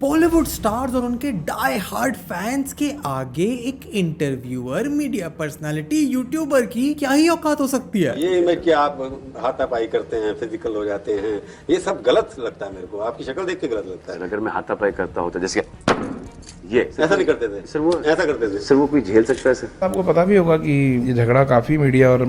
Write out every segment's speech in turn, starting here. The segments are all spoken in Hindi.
बॉलीवुड स्टार्स और उनके डाई हार्ड फैंस के आगे एक इंटरव्यूअर, मीडिया पर्सनालिटी, यूट्यूबर की क्या ही औकात हो सकती है। ये इमेज कि आप हाथापाई करते हैं, फिजिकल हो जाते हैं, ये सब गलत लगता है मेरे को। आपकी शक्ल देख के गलत लगता है। अगर मैं हाथापाई करता होता, जैसे ये ऐसा नहीं करते थे सर, वो ऐसा करते थे सर, वो कोई झेल सकता है सर? आपको पता भी होगा कि ये झगड़ा काफी मीडिया और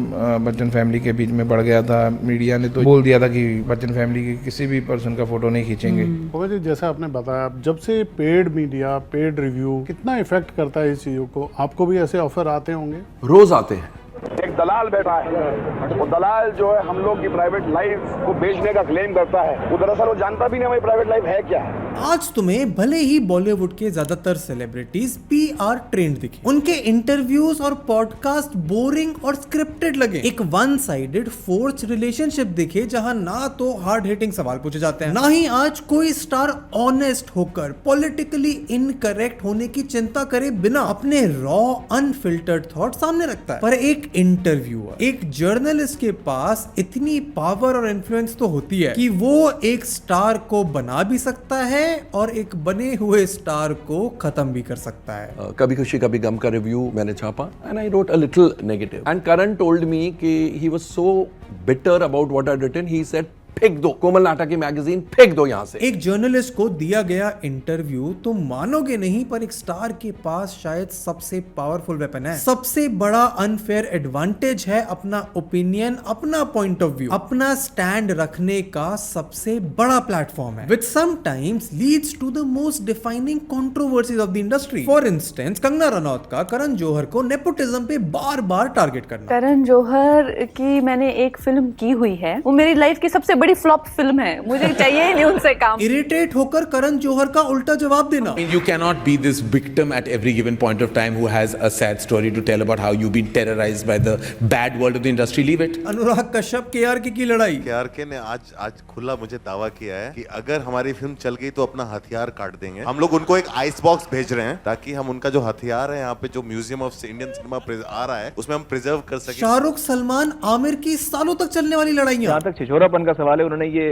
बच्चन फैमिली के बीच में बढ़ गया था। मीडिया ने तो बोल दिया था कि बच्चन फैमिली के किसी भी पर्सन का फोटो नहीं खींचेंगे। जी, जैसा आपने बताया, जब से पेड मीडिया, पेड रिव्यू कितना इफेक्ट करता है इस चीजों को, आपको भी ऐसे ऑफर आते होंगे? रोज आते हैं। एक दलाल बैठा है, वो दलाल जो है हम लोग की प्राइवेट लाइफ को बेचने का क्लेम करता है। वो दरअसल वो जानता भी नहीं हमारी प्राइवेट लाइफ है क्या है। आज तुम्हें भले ही बॉलीवुड के ज्यादातर सेलिब्रिटीज PR ट्रेंड दिखे, उनके इंटरव्यूज और पॉडकास्ट बोरिंग और स्क्रिप्टेड लगे, एक वन साइडेड फोर्स्ड रिलेशनशिप दिखे जहां ना तो हार्ड हिटिंग सवाल पूछे जाते हैं, ना ही आज कोई स्टार ऑनेस्ट होकर पॉलिटिकली इनकरेक्ट होने की चिंता करे बिना अपने रॉ अनफिल्टर्ड थॉट सामने रखता है। पर एक इंटरव्यूअर, एक जर्नलिस्ट के पास इतनी पावर और इन्फ्लुएंस तो होती है कि वो एक स्टार को बना भी सकता है और एक बने हुए स्टार को खत्म भी कर सकता है। कभी खुशी कभी गम का रिव्यू मैंने छापा and I wrote a little negative and Karan told me कि he was so bitter about what I had written, he said फेंक दो कोमल नाटा की मैगजीन, फेंक दो यहां से। एक जर्नलिस्ट को दिया गया इंटरव्यू, तुम मानोगे नहीं, पर एक स्टार के पास शायद सबसे पावरफुल वेपन है, सबसे बड़ा अनफेयर एडवांटेज है अपना ओपिनियन, अपना पॉइंट ऑफ व्यू, अपना स्टैंड रखने का सबसे बड़ा प्लेटफॉर्म है, which sometimes leads to the most defining controversies of the industry. For instance, Kangana Ranaut का करण जौहर को नेपोटिज्म पे बार बार टारगेट करना। करण जौहर की मैंने एक फिल्म की हुई है, वो मेरी लाइफ की सबसे बड़ी फ्लॉप फिल्म है, मुझे चाहिए ही नहीं उनसे काम। इरिटेट होकर करण जौहर का उल्टा जवाब देना। You cannot be this victim at every given point of time who has a sad story to tell about how you've been terrorized by the bad world of the industry. Leave it. Anurag Kashyap KRK की लड़ाई। KRK ने आज खुला मुझे दावा किया है कि अगर हमारी फिल्म चल गई तो अपना हथियार काट देंगे। हम लोग उनको एक आइस बॉक्स भेज रहे हैं ताकि हम उनका जो हथियार है यहाँ पे जो म्यूजियम ऑफ इंडियन सिनेमा आ रहा है उसमें हम प्रिजर्व कर सके। शाहरुख, सलमान, आमिर की सालों तक चलने वाली लड़ाइयाँ। जहाँ तक छिछोरापन का सवाल है, उन्होंने ये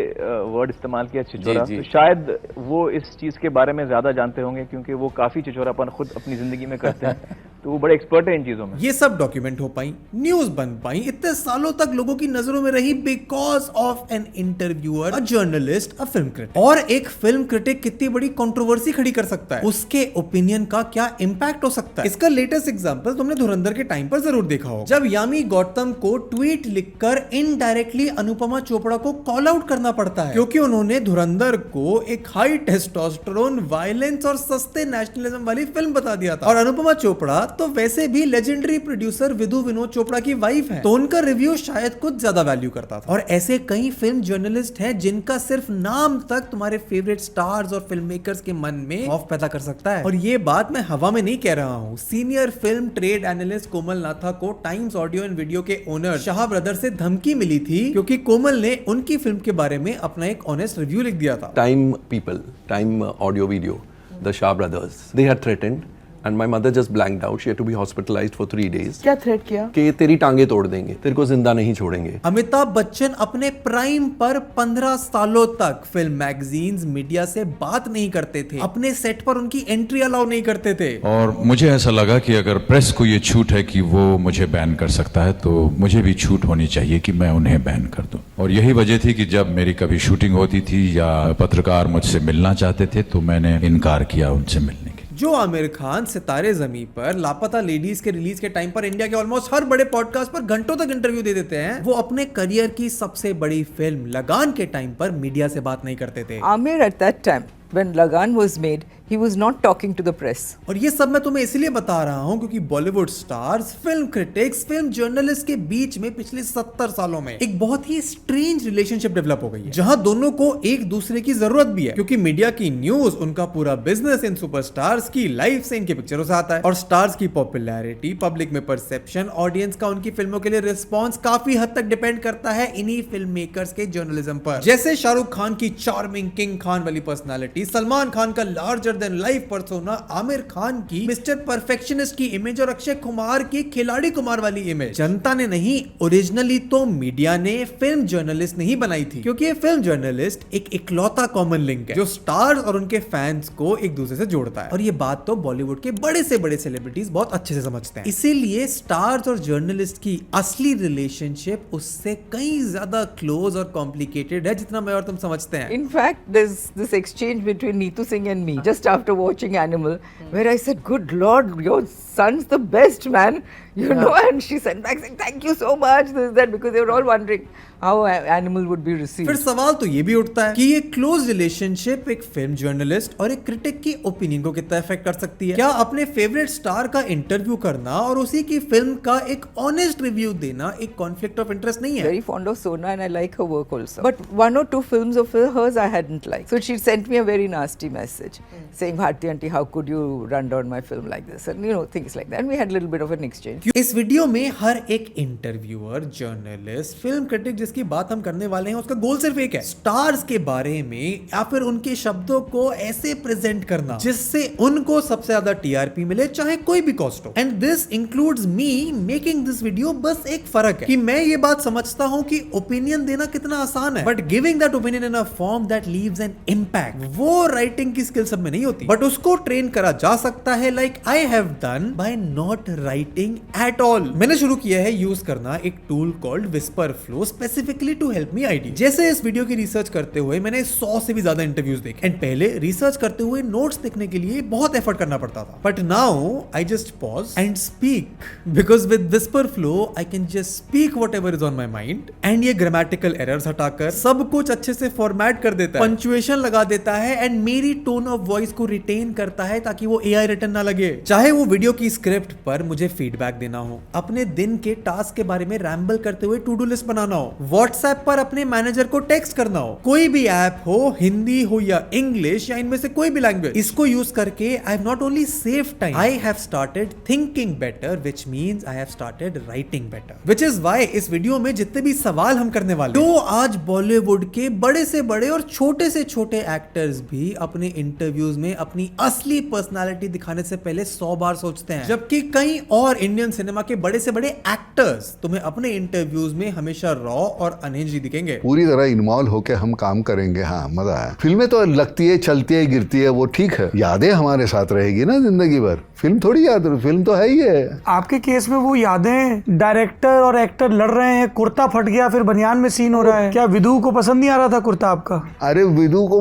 वर्ड इस्तेमाल किया, छिछोरा। तो शायद वो इस चीज के बारे में ज्यादा जानते होंगे क्योंकि वो काफी छिछोरापन खुद अपनी जिंदगी में करते हैं, तो वो बड़े एक्सपर्ट है इन चीजों में। ये सब डॉक्यूमेंट हो पाई, न्यूज बन पाई, इतने सालों तक लोगों की नजरों में रही because of an interviewer, a journalist, a film critic. और एक फिल्म क्रिटिक कितनी बड़ी कंट्रोवर्सी खड़ी कर सकता है, उसके ओपिनियन का क्या इंपैक्ट हो सकता है। इसका लेटेस्ट एग्जांपल तुमने धुरंधर के टाइम पर जरूर देखा होगा, जब यामी गौतम को ट्वीट लिखकर इनडायरेक्टली अनुपमा चोपड़ा को कॉल आउट करना पड़ता है क्योंकि उन्होंने धुरंधर को एक हाई टेस्टोस्टेरोन, वायलेंस और सस्ते नेशनलिज्म वाली फिल्म बता दिया था। और अनुपमा चोपड़ा तो वैसे भी लेजेंडरी प्रोड्यूसर विधु विनोद चोपड़ा की वाइफ है, तो उनका रिव्यू शायद कुछ ज्यादा वैल्यू करता था। और ऐसे कई फिल्म जर्नलिस्ट हैं जिनका सिर्फ नाम तक तुम्हारे फेवरेट स्टार्स और फिल्म मेकर्स के मन में खौफ पैदा कर सकता है। और ये बात मैं हवा में नहीं कह रहा हूँ। सीनियर फिल्म ट्रेड एनालिस्ट कोमल नाथा को टाइम्स ऑडियो एंड वीडियो के ओनर शाह ब्रदर्स से धमकी मिली थी क्योंकि कोमल ने उनकी फिल्म के बारे में अपना एक ऑनेस्ट रिव्यू लिख दिया था। Time people, time audio video, the Shah brothers, they had threatened and my mother just blanked out. She had to be hospitalized for 3 days. क्या थ्रेट किया? कि तेरी टांगे तोड़ देंगे, तेरे को जिंदा नहीं छोड़ेंगे। अमिताभ बच्चन अपने प्राइम पर 15 सालों तक फिल्म मैगजीन्स, मीडिया से बात नहीं करते थे, अपने सेट पर उनकी एंट्री अलाउ नहीं करते थे। और मुझे ऐसा लगा कि अगर प्रेस को ये छूट है कि वो मुझे बैन कर सकता है तो मुझे भी छूट होनी चाहिए कि मैं उन्हें बैन कर दूं। और यही वजह थी कि जब मेरी कभी शूटिंग होती थी या पत्रकार मुझसे मिलना चाहते थे तो मैंने इनकार किया उनसे मिलने। जो आमिर खान सितारे ज़मीं पर, लापता लेडीज के रिलीज के टाइम पर इंडिया के ऑलमोस्ट हर बड़े पॉडकास्ट पर घंटों तक इंटरव्यू दे देते हैं, वो अपने करियर की सबसे बड़ी फिल्म लगान के टाइम पर मीडिया से बात नहीं करते थे। Aamir at that time when Lagan was made, he was not talking to the press. और ये सब मैं तुम्हें इसलिए बता रहा हूँ क्योंकि Bollywood stars, film critics, film journalist के बीच में पिछले 70 सालों में एक बहुत ही स्ट्रेंज रिलेशनशिप डेवलप हो गई है, जहां दोनों को एक दूसरे की जरूरत भी है क्योंकि मीडिया की न्यूज, उनका पूरा बिजनेस इन सुपरस्टार्स की लाइफ से, इनके पिक्चरों से आता है। और स्टार्स की पॉपुलैरिटी, पब्लिक में परसेप्शन, ऑडियंस का उनकी फिल्मों के लिए रिस्पॉन्स काफी हद तक डिपेंड करता है इन्हीं फिल्म मेकर्स के जर्नलिज्म पर। जैसे शाहरुख खान की चार्मिंग किंग खान वाली पर्सनैलिटी, सलमान खान का larger than life persona Aamir Khan की मिस्टर परफेक्शनिस्ट की इमेज और अक्षय कुमार की खिलाड़ी कुमार वाली इमेज जनता ने नहीं, ओरिजिनली तो मीडिया ने, फिल्म जर्नलिस्ट नहीं बनाई थी, क्योंकि ये फिल्म जर्नलिस्ट एक इकलौता कॉमन लिंक है जो स्टार्स और उनके फैंस को एक दूसरे से जोड़ता है। और ये बात तो बॉलीवुड के बड़े से बड़े सेलिब्रिटीज बहुत अच्छे से समझते हैं। इसीलिए स्टार्स और जर्नलिस्ट की असली रिलेशनशिप उससे कई ज्यादा क्लोज और कॉम्प्लिकेटेड है जितना मैं और तुम समझते हैं। In fact, there's this exchange between Neetu Singh and me just after watching Animal, where I said, "Good Lord, your son's the best, man." You know, and she sent back saying, "Thank you so much." This that because they were all wondering how Animal would be received. फिर सवाल तो ये भी उठता है कि ये क्लोज रिलेशनशिप एक फिल्म जर्नलिस्ट और एक क्रिटिक की ओपिनियन को कितना इफेक्ट कर सकती है। क्या अपने फेवरेट स्टार का इंटरव्यू करना और उसी की फिल्म का एक ऑनेस्ट रिव्यू देना एक कॉन्फ्लिक्ट ऑफ इंटरेस्ट नहीं है? Very fond of Sona and I like her work also. But one or two films of hers I hadn't liked. So she sent me a very nasty message saying, "Bharti aunty, how could you run down my film like this?" And you know, things like that. And we had a little bit of an exchange. इस वीडियो में हर एक इंटरव्यूअर, जर्नलिस्ट, फिल्म क्रिटिक जिसकी बात हम करने वाले हैं उसका गोल सिर्फ एक है, स्टार्स के बारे में या फिर उनके शब्दों को ऐसे प्रेजेंट करना जिससे उनको सबसे ज्यादा टीआरपी मिले, चाहे कोई भी कॉस्ट हो। And this includes me making this video. बस एक फर्क है कि मैं ये बात समझता हूं कि ओपिनियन देना कितना आसान है, but giving that opinion in a form that leaves an impact, वो राइटिंग की स्किल सब में नहीं होती, बट उसको ट्रेन करा जा सकता है, like I have done by not writing at all. मैंने शुरू किया है यूज करना एक tool called whisper flow specifically to help me ideate. जैसे इस वीडियो की रिसर्च करते हुए मैंने 100 से भी ज्यादा इंटरव्यूज देखे एंड पहले रिसर्च करते हुए नोट्स लिखने के लिए बहुत एफर्ट करना पड़ता था, but now I just pause and speak, because with whisper flow I can just speak whatever is on my mind. And ये ग्रामेटिकल एरर्स हटाकर सब कुछ अच्छे से फॉर्मेट कर देता है, पंक्चुएशन लगा देता है एंड मेरी टोन ऑफ वॉइस को रिटेन करता है ताकि वो एआई रिटन ना लगे। चाहे वो वीडियो की स्क्रिप्ट पर मुझे फीडबैक देना हो, अपने दिन के टास्क के बारे में रैम्बल करते हुए टू डू लिस्ट बनाना हो, व्हाट्सएप पर अपने मैनेजर को टेक्स्ट करना हो, कोई भी ऐप हो, हिंदी हो या इंग्लिश या इनमें से कोई भी लैंग्वेज, इसको यूज करके I have not only save time, I have started thinking better, which means I have started writing better, which is why इस वीडियो में जितने भी सवाल हम करने वाले हैं, तो आज बॉलीवुड के बड़े से बड़े और छोटे से छोटे एक्टर्स भी अपने इंटरव्यूज में अपनी असली पर्सनालिटी दिखाने से पहले 100 बार सोचते हैं, जबकि कई और इंडियन सिनेमा के बड़े से बड़े एक्टर्स तुम्हें अपने इंटरव्यूज में हमेशा रॉ और अनहिंज्ड दिखेंगे। पूरी तरह इन्वॉल्व होकर हम काम करेंगे। हाँ, मजा है। फिल्में तो लगती है, चलती है, गिरती है, वो ठीक है, यादें हमारे साथ रहेगी ना जिंदगी भर। फिल्म थोड़ी याद, फिल्म तो है ही है। आपके केस में वो यादें, डायरेक्टर और एक्टर लड़ रहे हैं, कुर्ता फट गया, फिर बनियान में सीन हो रहा है, क्या विदु को पसंद नहीं आ रहा था कुर्ता आपका? अरे विदु को,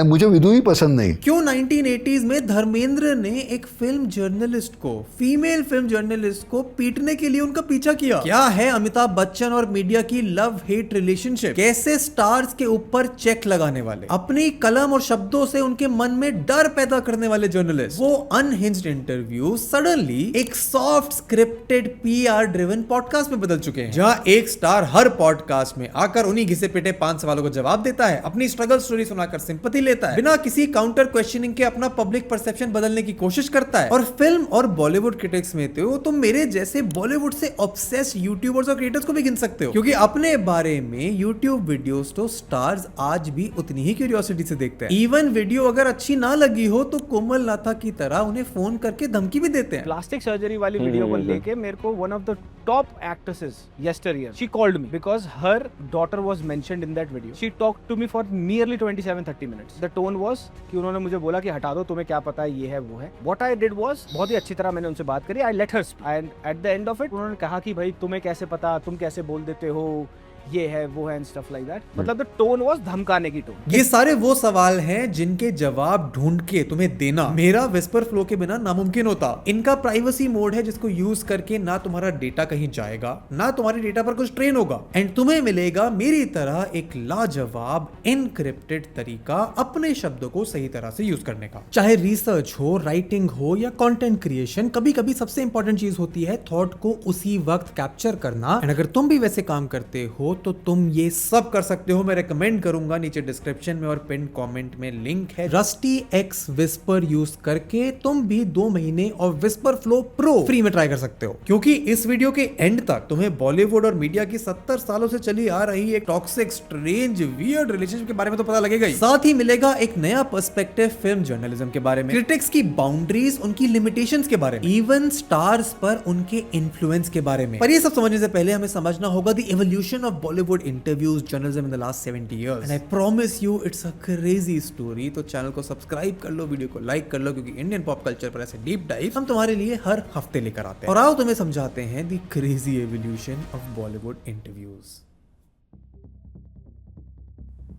मुझे विदु ही पसंद नहीं। क्यों 1980s में धर्मेंद्र ने एक फिल्म जर्नलिस्ट को, फीमेल फिल्म जर्नलिस्ट को पीटने के लिए उनका पीछा किया? क्या है अमिताभ बच्चन और मीडिया की लव हेट रिलेशनशिप? कैसे स्टार्स के ऊपर चेक लगाने वाले, अपनी कलम और शब्दों से उनके मन में डर पैदा करने वाले जर्नलिस्ट, वो अनहिंज्ड इंटरव्यू सडनली एक soft scripted PR driven podcast में बदल चुके हैं, जहां एक स्टार हर पॉडकास्ट में आकर उन्हीं घिसे पिटे 5 सवालों का जवाब देता है, अपनी स्ट्रगल स्टोरी सुनाकर सिंपैथी लेता है, बिना किसी काउंटर क्वेश्चनिंग के अपना पब्लिक परसेप्शन बदलने की कोशिश करता है। और फिल्म और बॉलीवुड क्रिटिक्स में तो तुम मेरे जैसे बॉलीवुड से ऑब्सेस्ड यूट्यूबर्स और क्रिएटर्स को भी गिन सकते हो, क्योंकि अपने बारे में यूट्यूब वीडियोस तो स्टार्स आज भी उतनी ही क्यूरियोसिटी से देखते हैं। इवन वीडियो अगर अच्छी ना लगी हो तो कोमल नाथा की तरह उन्हें फोन करके धमकी भी देते हैं। प्लास्टिक सर्जरी वाली वीडियो को लेके मेरे को one of the top actresses yesteryear she called me because her daughter was mentioned in that video. She talked to me for nearly 27-30 minutes. The tone was कि उन्होंने मुझे बोला कि हटा दो, तुम्हें क्या पता है, ये है वो है। What I did was बहुत ही अच्छी तरह मैंने उनसे बात करी, I let her speak and at the end of it उन्होंने कहा कि भाई तुम्हें कैसे पता, तुम कैसे बोल देते हो, ये है वो है एंड स्टफ लाइक दैट। मतलब द टोन वाज धमकाने की टोन। ये सारे वो सवाल हैं जिनके जवाब ढूंढ के तुम्हें देना मेरा विस्पर फ्लो के बिना नामुमकिन होता। इनका प्राइवेसी मोड है जिसको यूज करके ना तुम्हारा डेटा कहीं जाएगा, ना तुम्हारे डेटा पर कुछ ट्रेन होगा, एंड तुम्हें मिलेगा मेरी तरह एक लाजवाब इनक्रिप्टेड तरीका अपने शब्दों को सही तरह से यूज करने का। चाहे रिसर्च हो, राइटिंग हो या कंटेंट क्रिएशन, कभी कभी सबसे इंपॉर्टेंट चीज होती है थॉट को उसी वक्त कैप्चर करना। एंड अगर तुम भी वैसे काम करते हो तो तुम ये सब कर सकते हो। मैं रेकमेंड करूंगा, नीचे डिस्क्रिप्शन में और पिन कमेंट में लिंक है। रस्टी एक्स विस्पर यूज करके तुम भी 2 महीने और विस्पर फ्लो प्रो फ्री में ट्राई कर सकते हो, क्योंकि इस वीडियो के के एंड तक तुम्हें बॉलीवुड और मीडिया की 70 सालों से चली आ रही एक टॉक्सिक, स्ट्रेंज, वियर्ड रिलेशनशिप के बारे में तो पता लगेगा ही। साथ ही मिलेगा एक नया पर्सपेक्टिव फिल्म जर्नलिज्म के बारे में, क्रिटिक्स की बाउंड्रीज, उनकी लिमिटेशंस के बारे में, इवन स्टार्स पर उनके इन्फ्लुएंस के बारे में। पर ये सब समझने से पहले हमें समझना होगा the evolution of Bollywood interviews journalism in the last 70 years. And I promise you it's a crazy story. तो चैनल को सब्सक्राइब कर लो, वीडियो को लाइक कर लो, क्योंकि इंडियन पॉप कल्चर पर ऐसे डीप डाइव हम तुम्हारे लिए हर हफ्ते लेकर आते हैं। और आओ तुम्हें समझाते हैं the crazy evolution of Bollywood interviews.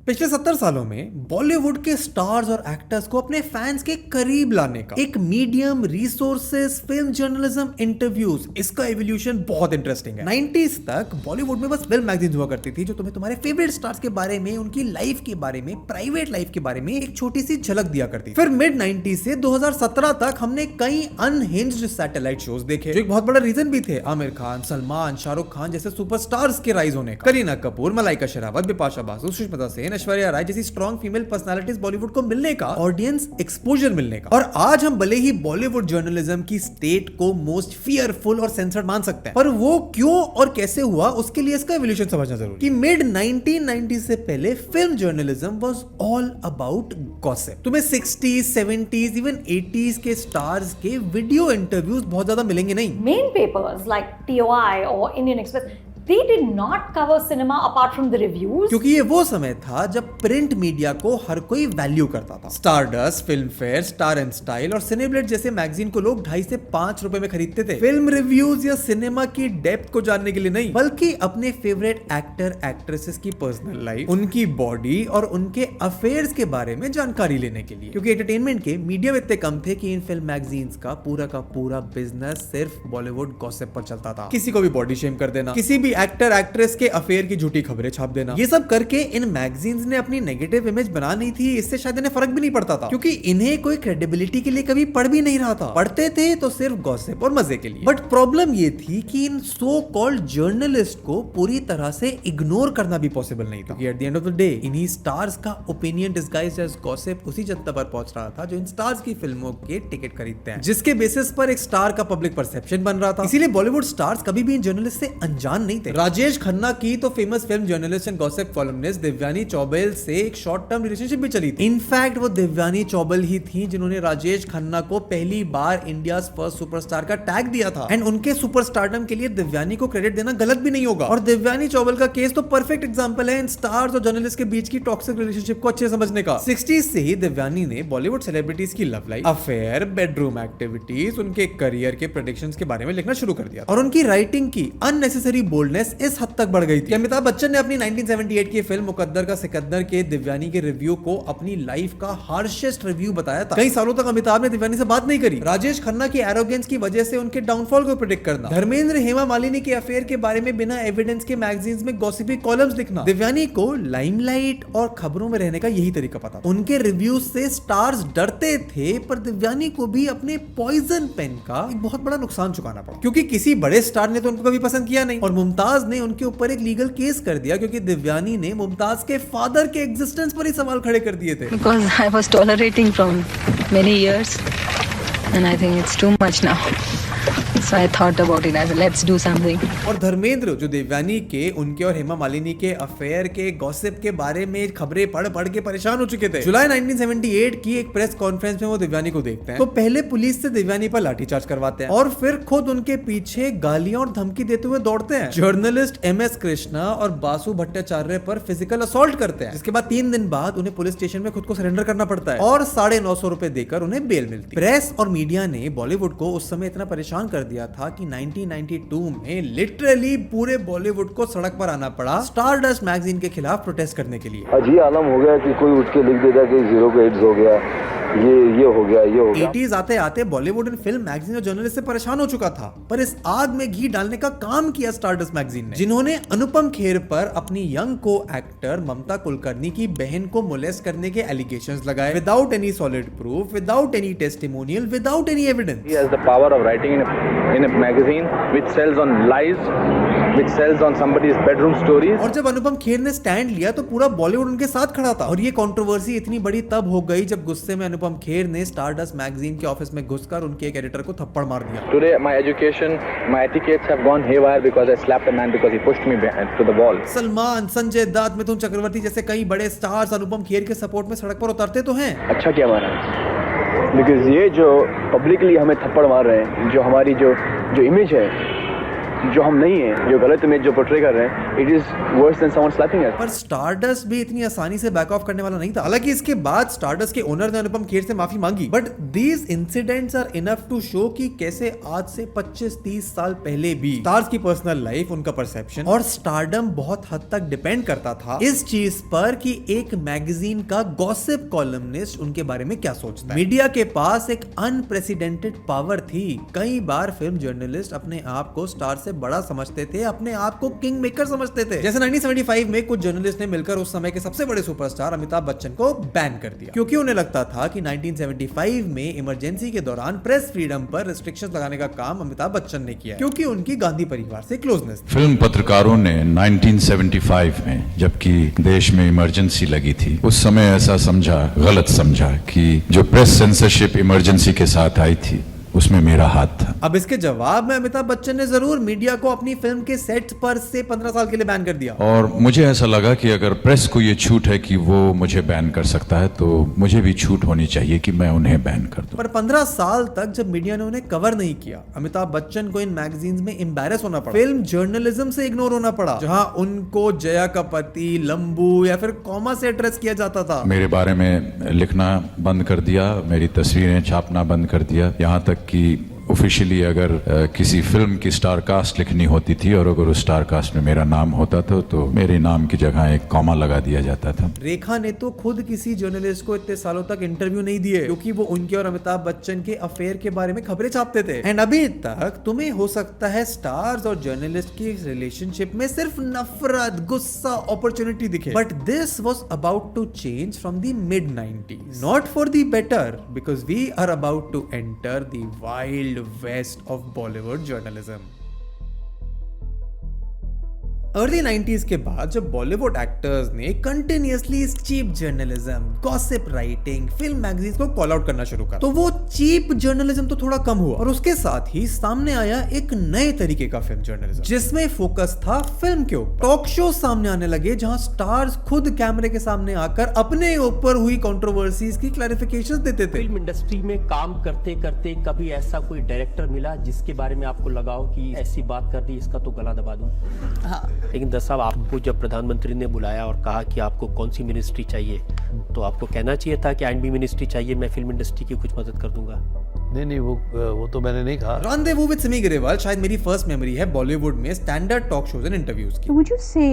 पिछले 70 सालों में बॉलीवुड के स्टार्स और एक्टर्स को अपने फैंस के करीब लाने का एक medium, resources, film journalism, interviews, इसका एवोल्यूशन बहुत इंटरेस्टिंग है। 90s तक बॉलीवुड में बस फिल्म मैगजीन हुआ करती थी जो तुम्हें तुम्हारे फेवरेट स्टार्स के बारे में, उनकी लाइफ के बारे में, प्राइवेट लाइफ के बारे में एक छोटी सी झलक दिया करती थी। फिर मिड 90s से 2017 तक हमने कई अनहिंज्ड सैटेलाइट शोज देखे, जो एक बहुत बड़ा रीजन भी थे आमिर खान, सलमान, शाहरुख खान जैसे सुपरस्टार्स के राइज होने का। करीना कपूर, मलाइका शेरावत, बिपाशा बासु, सुष्मिता सेन, ऐश्वर्या राय जैसी स्ट्रॉन्ग फीमेल पर्सनालिटीज बॉलीवुड को मिलने का, ऑडियंस एक्सपोजर मिलने का। और आज हम भले ही बॉलीवुड जर्नलिज्म की स्टेट को मोस्ट फियरफुल और सेंसर्ड मान सकते हैं, पर वो क्यों और कैसे हुआ उसके लिए इसका एवोल्यूशन समझना जरूरी। कि मिड 1990s से पहले film journalism was all about gossip. तुम्हें 60s, 70s, इवन 80s के स्टार्स के वीडियो इंटरव्यूज बहुत ज्यादा मिलेंगे नहीं। Main papers like TOI or Indian Express, they did not cover cinema apart from the reviews. क्योंकि ये वो समय था जब प्रिंट मीडिया को हर कोई वैल्यू करता था। Stardust, film fair, star and style और सिनेब्लेट जैसे मैगजीन को लोग 2.5 से 5 रुपए में खरीदते थे। फिल्म रिव्यूज या सिनेमा की डेप्थ को जानने के लिए नहीं, बल्कि अपने फेवरेट एक्टर, एक्ट्रेसेस की पर्सनल लाइफ, उनकी बॉडी और उनके अफेयर्स के बारे में जानकारी लेने के लिए। क्योंकि एंटरटेनमेंट के मीडिया इतने कम थे कि इन फिल्म मैगजीन्स का पूरा बिजनेस सिर्फ बॉलीवुड गॉसिप पर चलता था। किसी को भी बॉडी शेम कर देना, किसी भी एक्टर, एक्ट्रेस के अफेयर की झूठी खबरें छाप देना, ये सब करके इन मैगजीन्स ने अपनी नेगेटिव इमेज बना ली थी। इससे शायद इन्हें फर्क भी नहीं पड़ता था, क्योंकि इन्हें कोई क्रेडिबिलिटी के लिए कभी पढ़ भी नहीं रहा था। पढ़ते थे तो सिर्फ गॉसिप और मजे के लिए। बट प्रॉब्लम ये थी कि इन सो कॉल्ड जर्नलिस्ट को पूरी तरह से इग्नोर करना भी पॉसिबल नहीं था। At the end of the day इन्हीं स्टार्स का ओपिनियन डिस्गाइज्ड एज गॉसिप उसी जनता पर पहुंच रहा था जो इन स्टार्स की फिल्मों के टिकट खरीदते हैं, जिसके बेसिस पर एक स्टार का पब्लिक परसेप्शन बन रहा था। इसीलिए बॉलीवुड स्टार्स कभी भी इन जर्नलिस्ट से अनजान नहीं थे। राजेश खन्ना की तो famous film journalist and gossip columnist Devyani Chaubal से एक शॉर्ट टर्म रिलेशनशिप भी चली थी। इनफैक्ट वो दिव्यानी चौबेल ही थी जिन्होंने राजेश खन्ना को पहली बार इंडिया फर्स्ट सुपरस्टार का टैग दिया था। एंड उनके सुपरस्टारडम के लिए दिव्यानी को क्रेडिट देना गलत भी नहीं होगा। और दिव्यानी चौबेल का केस तो परफेक्ट एग्जांपल है इन स्टार्स और जर्नलिस्ट के बीच की टॉक्सिक रिलेशनशिप को अच्छे समझने का। 60s से ही दिव्यानी ने बॉलीवुड सेलिब्रिटीज की love life, affair, bedroom activities, उनके करियर के प्रेडिक्शंस के बारे में लिखना शुरू कर दिया। और उनकी राइटिंग की अननेसेसरी बोल्डनेस इस हद तक बढ़ गई थी। अमिताभ बच्चन ने अपनी 1978 की फिल्म मुकद्दर का सिकंदर के दिव्यानी के रिव्यू को अपनी लाइफ का हार्शेस्ट रिव्यू बताया था। कई सालों तक अमिताभ ने दिव्यानी से बात नहीं करी। राजेश खन्ना की एरोगेंस की वजह से उनके डाउनफॉल को प्रेडिक्ट करना, धर्मेंद्र हेमा मालिनी के अफेयर के बारे में बिना एविडेंस के मैगजीन्स में गॉसिपी कॉलम्स लिखना, दिव्यानी को लाइमलाइट और खबरों में रहने का यही तरीका पता था। उनके रिव्यूज से स्टार्स डरते थे, पर दिव्यानी को भी अपने पॉइजन पेन का एक बहुत बड़ा नुकसान चुकाना पड़ा, क्योंकि किसी बड़े स्टार ने तो उनको कभी पसंद किया नहीं। और मुमताज ने उनके ऊपर एक लीगल केस कर दिया क्योंकि दिव्यानी ने मुमताज के फादर के एग्जिस्टेंस पर ही सवाल खड़े कर दिए थे। Because I was tolerating from many years and I think it's too much now. So I thought about it as let's do something. और धर्मेंद्र जो दिव्यानी के, उनके और हेमा मालिनी के अफेयर के गॉसिप के बारे में खबरें पढ़ के परेशान हो चुके थे। जुलाई 1978 की एक प्रेस कॉन्फ्रेंस में वो दिव्यानी को देखते हैं तो पहले पुलिस से दिव्यानी पर लाठीचार्ज करवाते हैं और फिर खुद उनके पीछे गालियां और धमकी देते हुए दौड़ते हैं। जर्नलिस्ट MS कृष्णा और बासु भट्टाचार्य पर फिजिकल असॉल्ट करते हैं, जिसके बाद 3 दिन बाद उन्हें पुलिस स्टेशन में खुद को सरेंडर करना पड़ता है और 950 रुपए देकर उन्हें बेल मिलती है। प्रेस और मीडिया ने बॉलीवुड को उस समय इतना परेशान कर दिया था कि 1992 में लिटरली पूरे बॉलीवुड को सड़क पर आना पड़ा स्टारडस्ट मैगजीन के खिलाफ प्रोटेस्ट करने के लिए। अजीब आलम हो गया कि कोई उठ के लिख देता कि 0 को एड्स हो गया, ये हो गया, ये हो गया। 80s आते आते बॉलीवुड इन फिल्म मैगजीन और जर्नलिस्ट से परेशान हो चुका था, पर इस आग में घी डालने का काम किया स्टारडस्ट मैगजीन ने, जिन्होंने अनुपम खेर पर अपनी यंग को एक्टर ममता कुलकर्णी की बहन को मोलेस्ट करने के एलिगेशंस लगाए without any solid proof, without any testimonial, without any evidence. He has the power of writing in a magazine which sells on lies which sells on somebody's bedroom stories. और जब अनुपम खेर ने स्टैंड लिया तो पूरा बॉलीवुड उनके साथ खड़ा था। और ये कंट्रोवर्सी इतनी बड़ी तब हो गई जब गुस्से में अनुपम खेर ने स्टारडस्ट मैगजीन के ऑफिस में घुसकर उनके एक एडिटर को थप्पड़ मार दिया। Today my education, my etiquettes have gone haywire because I slapped a man because he pushed me to the wall. Salman, Sanjay Dutt, Mithun Chakraborty जैसे कई बड़े स्टार्स अनुपम खेर के सपोर्ट में सड़क पर उतरते तो हैं। अच्छा क्या मारा? Because ये जो पब्लिकली हमें थप्पड़ मार रहे हैं, जो हमारी जो इमेज है, जो हम नहीं है, जो गलत इमेज जो पोर्ट्रे कर रहे हैं, it is worse than someone slapping us. पर स्टारडस्ट भी इतनी आसानी से बैक ऑफ करने वाला नहीं था। हालांकि इसके बाद स्टारडस्ट के ओनर ने अनुपम खेर से माफी मांगी, but these incidents are enough to show कि कैसे आज से 25-30 साल पहले भी स्टार्स की पर्सनल लाइफ, उनका परसेप्शन और स्टारडम बहुत हद तक डिपेंड करता था इस चीज पर कि एक मैगजीन का गॉसिप कॉलमनिस्ट उनके बारे में क्या सोचता है। मीडिया के पास एक अनप्रेसिडेंटेड पावर थी। कई बार फिल्म जर्नलिस्ट अपने आप को स्टार से बड़ा समझते थे, अपने आप को किंग मेकर समझते थे। जैसे 1975 में कुछ जर्नलिस्ट ने मिलकर उस समय के सबसे बड़े सुपरस्टार अमिताभ बच्चन को बैन कर दिया, क्योंकि उन्हें लगता था कि 1975 में इमरजेंसी के दौरान प्रेस फ्रीडम पर रिस्ट्रिक्शंस लगाने का काम अमिताभ बच्चन ने किया, क्योंकि उनकी गांधी परिवार से क्लोजनेस थी। फिल्म पत्रकारों ने 1975 में जबकि देश में इमरजेंसी लगी थी, उस समय ऐसा समझा, गलत समझा कि जो प्रेस सेंसरशिप इमरजेंसी के साथ आई थी उसमें मेरा हाथ था। अब इसके जवाब में अमिताभ बच्चन ने जरूर मीडिया को अपनी फिल्म के सेट पर से 15 साल के लिए बैन कर दिया। और मुझे ऐसा लगा कि अगर प्रेस को ये छूट है कि वो मुझे बैन कर सकता है तो मुझे भी छूट होनी चाहिए कि मैं उन्हें बैन कर दूं। पर 15 साल तक जब मीडिया ने उन्हें कवर नहीं किया, अमिताभ बच्चन को इन मैगजीन्स में एम्बैरेस होना पड़ा, फिल्म जर्नलिज्म से इग्नोर होना पड़ा, जहां उनको जया का पति, लंबू या फिर कॉमा से एड्रेस किया जाता था। मेरे बारे में लिखना बंद कर दिया, मेरी तस्वीरें छापना बंद कर दिया, यहाँ तक कि ऑफिशियली अगर किसी फिल्म की स्टार कास्ट लिखनी होती थी और अगर उस स्टार कास्ट में मेरा नाम होता था तो मेरे नाम की जगह एक कॉमा लगा दिया जाता था। रेखा ने तो खुद किसी जर्नलिस्ट को इतने सालों तक इंटरव्यू नहीं दिए, क्योंकि वो उनके और अमिताभ बच्चन के अफेयर के बारे में खबरें छापते थे। एंड अभी तक तुम्हें हो सकता है स्टार्स और जर्नलिस्ट की रिलेशनशिप में सिर्फ नफरत, गुस्सा, अपॉर्चुनिटी दिखे, but this was about to change from the mid 90s, not for the better, because we are about to enter the wild west of Bollywood journalism. Early 90s के बाद जब बॉलीवुड एक्टर्स ने continuously cheap journalism, gossip writing, film magazines को कॉल आउट करना शुरू करा, तो वो चीप जर्नलिज्म तो थोड़ा कम हुआ और उसके साथ ही सामने आया एक नए तरीके का फिल्म जर्नलिज्म, जिसमें फोकस था फिल्म के ऊपर। टॉक शो सामने आने लगे जहां स्टार्स खुद कैमरे के सामने आकर अपने ऊपर हुई कंट्रोवर्सीज की क्लैरिफिकेशंस देते थे। फिल्म इंडस्ट्री में काम करते करते कभी ऐसा कोई डायरेक्टर मिला जिसके बारे में आपको लगा हो कि ऐसी बात कर दी, इसका तो गला दबा दूं? हाँ। लेकिन दस साहब, आपको जब प्रधानमंत्री ने बुलाया और कहा कि आपको कौन सी मिनिस्ट्री चाहिए, तो आपको कहना चाहिए था कि एंड मिनिस्ट्री चाहिए, मैं फिल्म इंडस्ट्री की कुछ मदद कर दूंगा। नहीं, वो तो मैंने नहीं कहा। रंडेवू विद सिमी ग्रेवाल शायद मेरी फर्स्ट मेमोरी है बॉलीवुड में standard talk shows and interviews की। Would you say,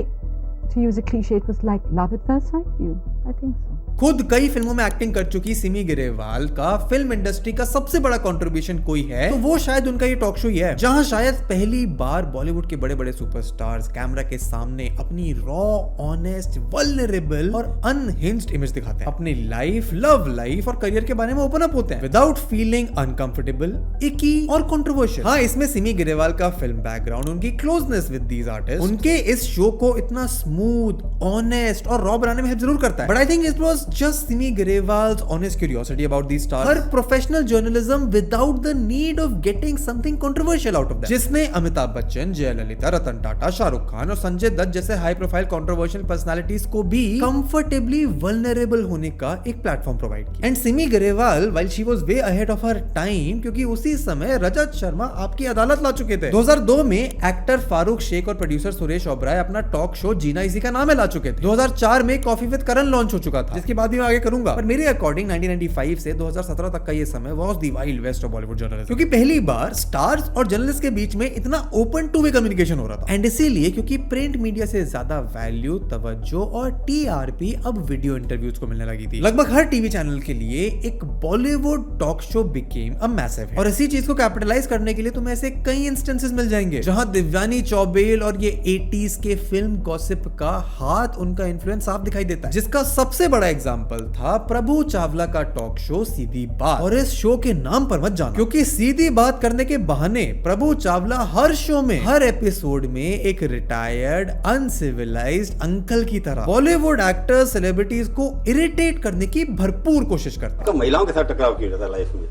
to use a cliche, it was like love at first sight for you? I think so. खुद कई फिल्मों में एक्टिंग कर चुकी सिमी ग्रेवाल का फिल्म इंडस्ट्री का सबसे बड़ा कंट्रीब्यूशन कोई है तो वो शायद उनका ये टॉक शो ही है, जहां शायद पहली बार बॉलीवुड के बड़े बड़े सुपरस्टार्स कैमरा के सामने अपनी रॉ, ऑनेस्ट, वल्नरेबल और अनहिंज्ड इमेज दिखाते हैं, अपनी लाइफ, लव लाइफ और करियर के बारे में ओपन अप होते हैं विदाउट फीलिंग अनकंफर्टेबल, इकी और कंट्रोवर्शियल। हाँ, इसमें सिमी ग्रेवाल का फिल्म बैकग्राउंड, उनकी क्लोजनेस विद दीज आर्टिस्ट, उनके इस शो को इतना स्मूथ, ऑनेस्ट और रॉ बनाने में हेल्प जरूर करता है। But I think it was just Simi Grewal's honest curiosity about these stars, her professional journalism without the need of getting something controversial out of them, जिसने अमिताभ बच्चन, जयललिता, रतन टाटा, शाहरुख खान और संजय दत्त जैसे हाई प्रोफाइल कंट्रोवर्शियल पर्सनालिटीज को भी कंफर्टेबली वल्नरेबल होने का एक प्लेटफॉर्म प्रोवाइड किया। And Simi Grewal, while she was way ahead of her time, क्योंकि उसी समय रजत शर्मा आपकी अदालत ला चुके थे। 2002 में एक्टर फारूक शेख और प्रोड्यूसर सुरेश ओबराय अपना टॉक शो जीना इसी का नाम है ला चुके थे। 2004 में कॉफी विद करण लॉन्च हो चुका था, जिसके बाद भी मैं आगे करूंगा। पर मेरे अकॉर्डिंग 1995 से 2017 तक का ये समय was the wild west of Bollywood journalism, क्योंकि पहली बार स्टार्स और जर्नलिस्ट के बीच में इतना ओपन टू वे कम्युनिकेशन हो रहा था। एंड इसीलिए क्योंकि प्रिंट मीडिया से ज्यादा वैल्यू, तवज्जो और टीआरपी अब वीडियो इंटरव्यूज को मिलने लगी थी। लगभग हर टीवी चैनल के लिए एक Bollywood talk show became a massive hit, और इसी चीज को कैपिटलाइज करने के लिए तुम्हें ऐसे कई इंस्टेंसेस मिल जाएंगे जहां दिव्यानी चौबेल और ये 80s के फिल्म गॉसिप का हाथ, उनका इन्फ्लुएंस साफ दिखाई देता है, जिसका सबसे बड़ा एग्जाम्पल था प्रभु चावला का टॉक शो सीधी बात। और इस शो के नाम पर मत जाना, क्योंकि सीधी बात करने के बहाने प्रभु चावला हर शो में, हर एपिसोड में एक रिटायर्ड अनसिविलाइज्ड अंकल की तरह बॉलीवुड एक्टर्स, सेलिब्रिटीज को इरिटेट करने की भरपूर कोशिश करता। तो महिलाओं के साथ टकराव क्यों रहता है लाइफ में?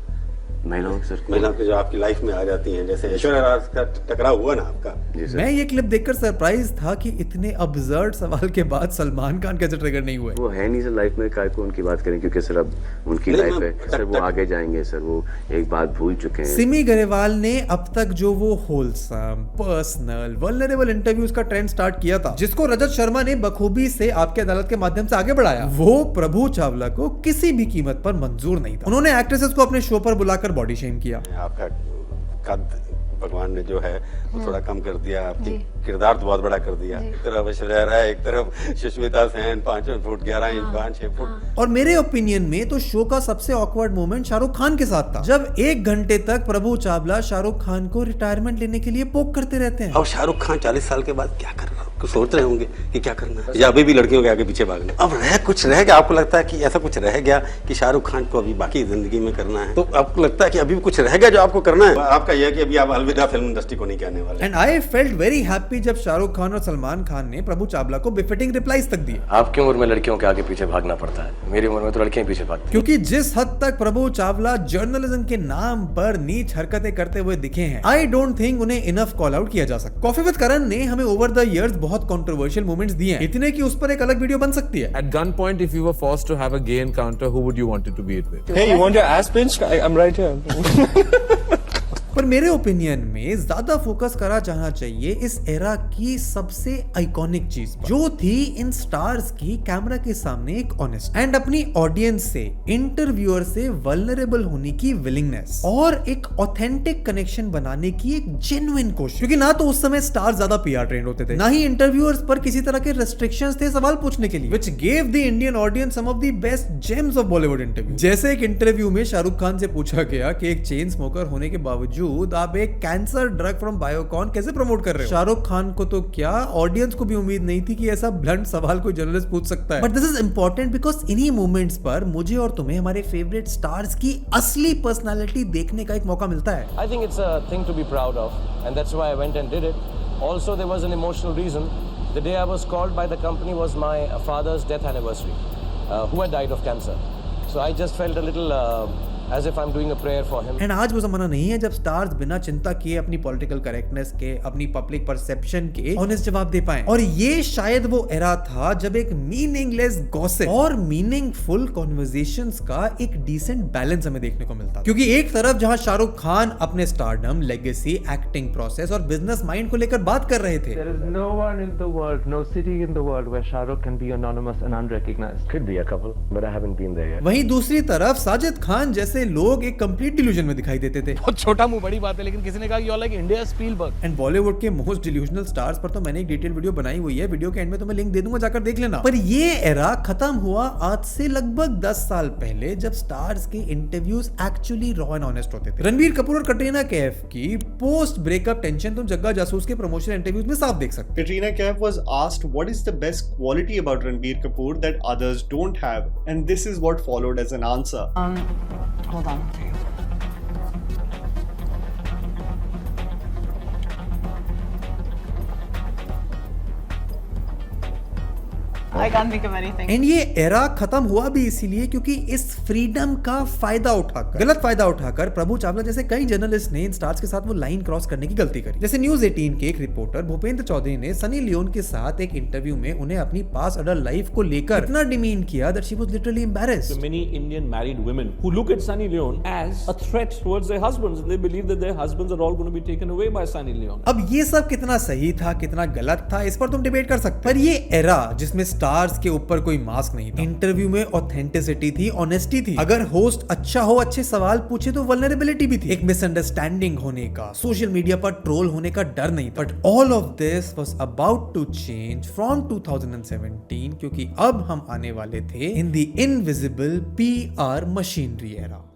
महिलाओं के जो आपकी लाइफ में आ जाती हैं, जैसे ऐश्वर्या राय का टकराव हुआ ना आपका। मैं ये क्लिप देखकर सरप्राइज था कि इतने अब्सर्ड सवाल के बाद सलमान खान कैसे ट्रिगर नहीं हुए। वो है नहीं सर लाइफ में, काय को उनकी बात करें, क्योंकि सर अब उनकी लाइफ है सर, वो आगे जाएंगे सर, वो एक बात भूल चुके हैं। सिमी गरेवाल ने अब तक जो वो होलसम, पर्सनल, वल्नरेबल इंटरव्यूज का ट्रेंड स्टार्ट किया था, जिसको रजत शर्मा ने बखूबी से आपके अदालत के माध्यम से आगे बढ़ाया, वो प्रभु चावला को किसी भी कीमत पर मंजूर नहीं था। उन्होंने एक्ट्रेसेस को अपने शो पर बुलाकर बॉडी शेम किया। आपका कद भगवान ने जो है वो थोड़ा कम कर दिया, आपकी किरदार तो बहुत बड़ा कर दिया। एक तरफ ऐश्वर्या राय, एक तरफ Sushmita Sen, 5 foot 11 inch 5-6 foot. और मेरे ओपिनियन में तो शो का सबसे ऑकवर्ड मोमेंट शाहरुख खान के साथ था, जब 1 घंटे तक प्रभु चावला शाहरुख खान को रिटायरमेंट लेने के लिए पोक करते रहते हैं। अब शाहरुख खान 40 साल के बाद क्या कर रहा है, सोच रहे होंगे कि क्या करना है, या अभी भी लड़कियों के आगे पीछे भागना। अब कुछ रह गया, आपको लगता है कि ऐसा कुछ रह गया कि शाहरुख खान को अभी बाकी जिंदगी में करना है, तो आपको लगता है कि अभी भी कुछ रह गया जो आपको करना है? आपका यह कि अभी आप अलविदा फिल्म इंडस्ट्री को नहीं कहने वाले। And I felt very happy जब शाहरुख खान और सलमान खान ने प्रभु चावला को बिफिटिंग रिप्लाईज तक दिए। आपकी उम्र में लड़कियों के आगे पीछे भागना पड़ता है, मेरी उम्र में तो लड़कियां पीछे भागती हैं। क्योंकि जिस हद तक प्रभु चावला जर्नलिज्म के नाम पर नीच हरकतें करते हुए दिखे हैं, आई डोंट थिंक उन्हें इनफ कॉल आउट किया जा सकता। कॉफी विद करण ने हमें ओवर द इयर्स बहुत कंट्रोवर्शियल मोमेंट्स दिए हैं, इतने कि उस पर एक अलग वीडियो बन सकती है। At gunpoint, if you were forced to have a gay encounter, who would you want it to be it with? Hey, you want your ass pinched? I'm right here. पर मेरे ओपिनियन में ज्यादा फोकस करा जाना चाहिए इस एरा की सबसे आइकॉनिक चीज पर, जो थी इन स्टार्स की कैमरा के सामने एक ऑनेस्ट एंड अपनी ऑडियंस से, इंटरव्यूअर से वल्नरेबल होने की विलिंगनेस और एक ऑथेंटिक कनेक्शन बनाने की एक जेन्युइन कोशिश। क्योंकि ना तो उस समय स्टार ज्यादा पीआर ट्रेंड होते थे, ना ही इंटरव्यूअर्स पर किसी तरह के रेस्ट्रिक्शंस थे सवाल पूछने के लिए, which gave the Indian audience some of the best gems of Bollywood interview. जैसे एक इंटरव्यू में शाहरुख खान से पूछा गया कि एक चेन स्मोकर होने के बावजूद आप एक कैंसर ड्रग फ्रॉम बायोकॉन कैसे प्रमोट कर रहे हो। शाहरुख खान को तो क्या, ऑडियंस को भी उम्मीद नहीं थी कि ऐसा ब्लंट सवाल कोई जर्नलिस्ट पूछ सकता है। But this is important because इन्हीं मोमेंट्स पर मुझे और तुम्हें हमारे फेवरेट स्टार्स की असली पर्सनालिटी देखने का एक मौका मिलता है। I think it's a thing to be proud of, and that's why I went and did it. Also, there was an emotional reason. The day I was called by the company was my father's death anniversary, who had died of cancer. So I just felt a little as if I'm doing a prayer for him. And आज वो जमाना नहीं है जब स्टार्स बिना चिंता किए अपनी पॉलिटिकल करेक्टनेस के, अपनी पब्लिक परसेप्शन के ऑनेस्ट जवाब दे पाए। और ये शायद वो एरा था जब एक मीनिंगलेस गॉसिप और मीनिंगफुल कॉन्वर्सेशंस का एक डिसेंट बैलेंस हमें देखने को मिलता। क्योंकि एक तरफ जहां शाहरुख खान अपने स्टारडम, लेगेसी, एक्टिंग प्रोसेस और बिजनेस माइंड को लेकर बात कर रहे थे। There is no one in the world, no city in the world where Shah Rukh can be anonymous and unrecognized. Could be a couple, but I haven't been there yet. वहीं दूसरी तरफ साजिद खान जैसे लोग एक कंप्लीट डिल्यूजन में दिखाई देते थे। बहुत छोटा मुंह बड़ी बात है, लेकिन किसी ने कहा you are like India Spielberg. And Bollywood के मोस्ट डिल्यूजनल स्टार्स पर तो मैंने एक डिटेल वीडियो बनाई हुई है, वीडियो के एंड में तुम्हें लिंक दे दूंगा, जाकर देख लेना। पर ये एरा खत्म हुआ आज से लगभग 10 साल पहले, जब स्टार्स के interviews actually raw and honest होते थे। रणबीर कपूर और कटरीना कैफ की पोस्ट ब्रेकअप टेंशन तुम जग्गा जासूस के प्रमोशनल इंटरव्यूज में साफ देख सकते। Katrina Kaif was asked what is the best quality about Ranbir Kapoor that others don't have, and this is what followed as an answer. Hold on. I can't think of anything. And ये एरा खत्म हुआ भी इसीलिए क्योंकि इस फ्रीडम का फायदा उठाकर, गलत फायदा उठाकर प्रभु चावला जैसे कई जर्नलिस्ट ने इन स्टार्स के साथ वो लाइन क्रॉस करने की गलती करी। जैसे न्यूज 18 के एक रिपोर्टर भूपेंद्र चौधरी ने सनी लियोन के साथ एक इंटरव्यू में उन्हें अपनी पास अडल्ट लाइफ को लेकर इतना डिमीन किया that she was literally embarrassed. So many Indian married women who look at Sunny Leone as a threat towards their husbands, and they believe that their husbands are all going to be taken away by Sunny Leone. अब ये सब कितना सही था, कितना गलत था, इस पर तुम डिबेट कर सकते, पर ये एरा जिसमें स्टार्स के ऊपर कोई मास्क नहीं था, इंटरव्यू में ऑथेंटिसिटी थी, ऑनेस्टी थी, अगर होस्ट अच्छा हो, अच्छे सवाल पूछे तो वल्नरेबिलिटी भी थी, एक मिसअंडरस्टैंडिंग होने का, सोशल मीडिया पर ट्रोल होने का डर नहीं था। But all of this was about to change from 2017, क्योंकि अब हम आने वाले थे in the invisible PR machinery era.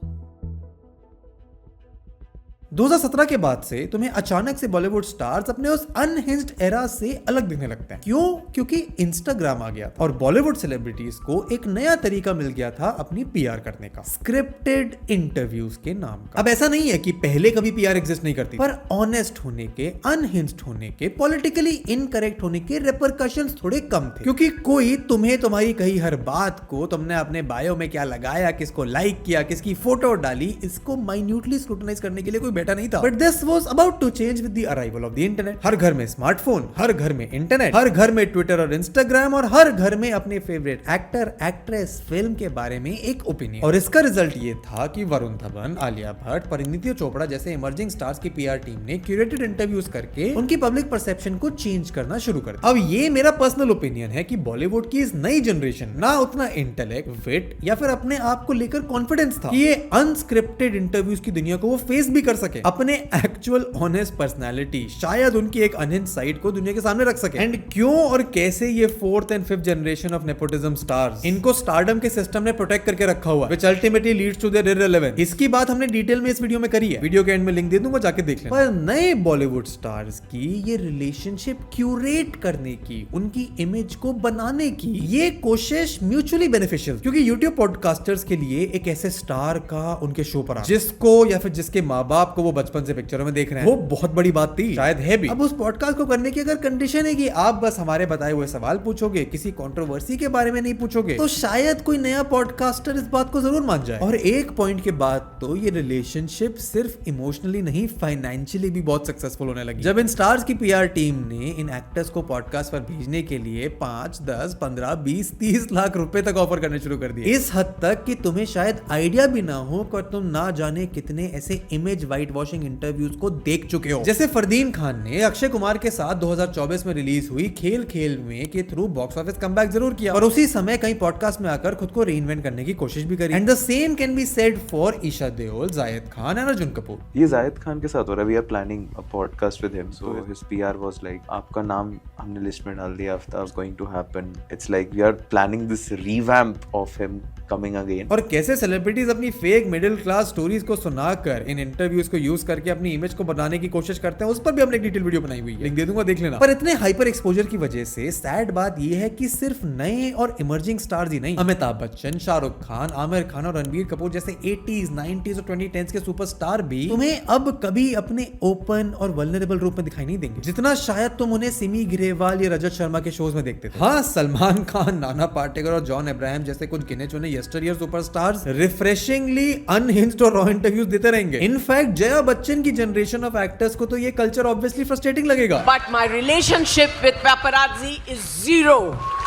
2017 के बाद से तुम्हें अचानक से बॉलीवुड स्टार्स अपने उस अनहिंज्ड एरा से अलग दिखने लगते हैं। क्यों? क्योंकि इंस्टाग्राम आ गया और बॉलीवुड सेलिब्रिटीज को एक नया तरीका मिल गया था अपनी पीआर करने का, स्क्रिप्टेड इंटरव्यूज के नाम का। अब ऐसा नहीं है कि पहले कभी पीआर एग्जिस्ट नहीं करती, पर ऑनेस्ट होने के, अनहिंज्ड होने के, पॉलिटिकली इनकरेक्ट होने के रिपरकशंस थोड़े कम थे, क्योंकि कोई तुम्हें तुम्हारी कही हर बात को, तुमने अपने बायो में क्या लगाया, किसको लाइक किया, किसकी फोटो डाली, इसको माइन्यूटली स्क्रूटनाइज करने के लिए कोई बैठा नहीं था। But this was about to change with the arrival of the internet. हर घर में स्मार्टफोन, हर घर में इंटरनेट, हर घर में ट्विटर और इंस्टाग्राम, और हर घर में अपने फेवरेट एक्टर, एक्ट्रेस, फिल्म के बारे में एक ओपिनियन। और इसका रिजल्ट ये था कि वरुण धवन, आलिया भट्ट, परिणीति चोपड़ा जैसे इमर्जिंग स्टार्स की पीआर टीम ने क्यूरेटेड इंटरव्यूज करके उनकी पब्लिक परसेप्शन को चेंज करना शुरू कर दिया। अब ये मेरा पर्सनल ओपिनियन है कि बॉलीवुड की इस नई जनरेशन ना उतना इंटेलेक्ट, विट या फिर अपने आप को लेकर कॉन्फिडेंस था कि ये अनस्क्रिप्टेड इंटरव्यूज की दुनिया को वो फेस भी कर सके, अपने एक्चुअल ऑनेस्ट पर्सनालिटी, शायद उनकी एक अनहिंज्ड साइड को दुनिया के सामने रख सके। एंड क्यों और कैसे ये 4th and 5th generation of nepotism stars, इनको स्टारडम के सिस्टम ने प्रोटेक्ट करके रखा हुआ, which ultimately leads to their irrelevance, इसकी बात हमने डिटेल में इस वीडियो में करी है। वीडियो के एंड में लिंक दे दूंगा, जाके देख लेना। पर नए बॉलीवुड स्टार्स की ये रिलेशनशिप क्यूरेट करने की, उनकी इमेज को बनाने की ये कोशिश म्यूचुअली बेनिफिशियल, क्योंकि YouTube पॉडकास्टर्स के लिए एक ऐसे स्टार का उनके शो पर जिसको या फिर जिसके माँ बाप को वो बचपन से पिक्चरों में देख रहे हैं, वो बहुत बड़ी बात थी, शायद है भी। अब उस पॉडकास्ट को करने की अगर कंडीशन है कि आप बस हमारे बताए हुए सवाल पूछोगे, किसी कंट्रोवर्सी के बारे में नहीं पूछोगे, तो शायद कोई नया पॉडकास्टर इस बात को जरूर मान जाए। और एक पॉइंट के बाद तो ये रिलेशनशिप सिर्फ इमोशनली नहीं, फाइनेंशियली भी बहुत सक्सेसफुल होने लगी। जब इन स्टार्स की पीआर टीम ने इन एक्टर्स को पॉडकास्ट पर भेजने के लिए 5, 10, 15, 20, 30 लाख रुपए तक ऑफर करने शुरू कर दिए, इस हद तक कि तुम्हें शायद आइडिया भी ना हो और तुम ना जाने कितने ऐसे इमेज वाइट वॉशिंग इंटरव्यूज को देख चुके हो। जैसे फरदीन खान ने अक्षय कुमार के साथ 2024 में रिलीज हुई खेल खेल में के थ्रू बॉक्स ऑफिस कमबैक जरूर किया, और उसी समय कई पॉडकास्ट में आकर खुद को रीइन्वेंट करने की कोशिश भी करी। And the same can be said for Esha Deol, Zayed Khan and Arjun Kapoor. ये जायद खान के साथ हो रहा है, we are planning a podcast with him, so his PR was like आपका नाम हमने लिस्ट में डाल दिया, after going to happen, it's like we are planning this revamp of him coming again. और कैसे सेलिब्रिटीज अपनी फेक मिडिल क्लास स्टोरीज को सुनाकर इन इंटरव्यूज को यूज करके अपनी इमेज को बनाने की कोशिश करते हैं, उस पर भी हमने एक डिटेल वीडियो बनाई हुई है, लिंक दे दूंगा, देख लेना। पर इतने हाइपर एक्सपोजर की वजह से सैड बात यह है कि सिर्फ नए और इमर्जिंग स्टार्स ही नहीं, अमिताभ बच्चन, शाहरुख खान, आमिर खान और रणबीर कपूर जैसे 80s, 90s और 2010s के सुपरस्टार भी तुम्हें अब कभी अपने ओपन और वल्नरेबल रूप में दिखाई नहीं देंगे, जितना शायद तुम उन्हें सिमी ग्रेवाल या रजत शर्मा के शोज में देखते थे। हाँ, सलमान खान, नाना पाटेकर और जॉन अब्राहम जैसे कुछ गिने चुने यस्टरईयर सुपरस्टार्स रिफ्रेशिंगली अनहिंज्ड और रॉ इंटरव्यूज देते रहेंगे। इनफैक्ट जया बच्चन की जनरेशन ऑफ एक्टर्स को तो ये कल्चर ऑब्वियसली फ्रस्ट्रेटिंग लगेगा। But my relationship with paparazzi is zero.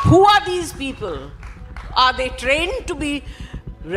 Who are these people? Are they trained to be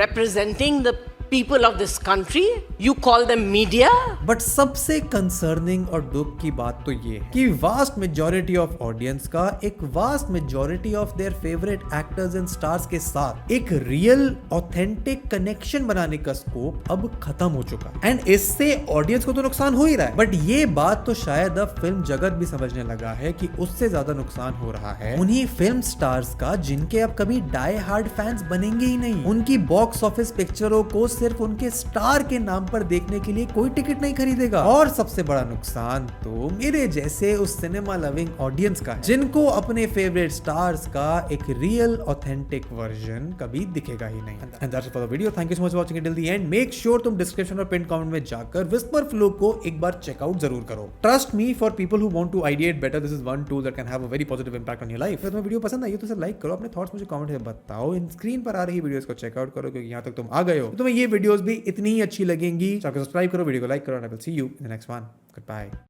representing the people of this country? You call them media? But सबसे कंसर्निंग और दुख की बात तो ये है कि वास्ट मेजॉरिटी ऑफ ऑडियंस का एक vast majority of their favourite actors and stars के साथ एक रियल ऑथेंटिक कनेक्शन बनाने का स्कोप अब खत्म हो चुका है। एंड इससे ऑडियंस को तो नुकसान हो ही रहा है, बट ये बात तो शायद अब फिल्म जगत भी समझने लगा है कि उससे ज्यादा नुकसान हो रहा है उन्हीं फिल्म स्टार्स का जिनके अब कभी डाई हार्ड फैंस बनेंगे ही नहीं। उनकी बॉक्स ऑफिस पिक्चरों को सिर्फ उनके स्टार के नाम पर देखने के लिए कोई टिकट नहीं खरीदेगा। और सबसे बड़ा नुकसान तो मेरे जैसे उस सिनेमा लविंग ऑडियंस का है, जिनको अपने फेवरेट स्टार्स का एक रियल ऑथेंटिक वर्जन कभी दिखेगा ही नहीं। And that's it for the video. Thank you so much for watching it till the end. Make sure तुम डिस्क्रिप्शन और पिन कमेंट में जाकर विस्पर फ्लो को एक बार चेकआउट जरूर करो। Trust me, for people who want to ideate better, this is one tool that can have a very positive impact on your life. अगर तुम्हें वीडियो पसंद आई तो इसे लाइक करो, अपने थॉट्स मुझे कमेंट में बताओ, इन स्क्रीन पर आ रही वीडियोस को चेकआउट करो, क्योंकि यहाँ तक तुम आ गए हो तो तुम्हें ये वीडियोस भी इतनी ही अच्छी लगेंगी। सब्सक्राइब करो, वीडियो को लाइक करो, and I will see you in the next one. Good bye.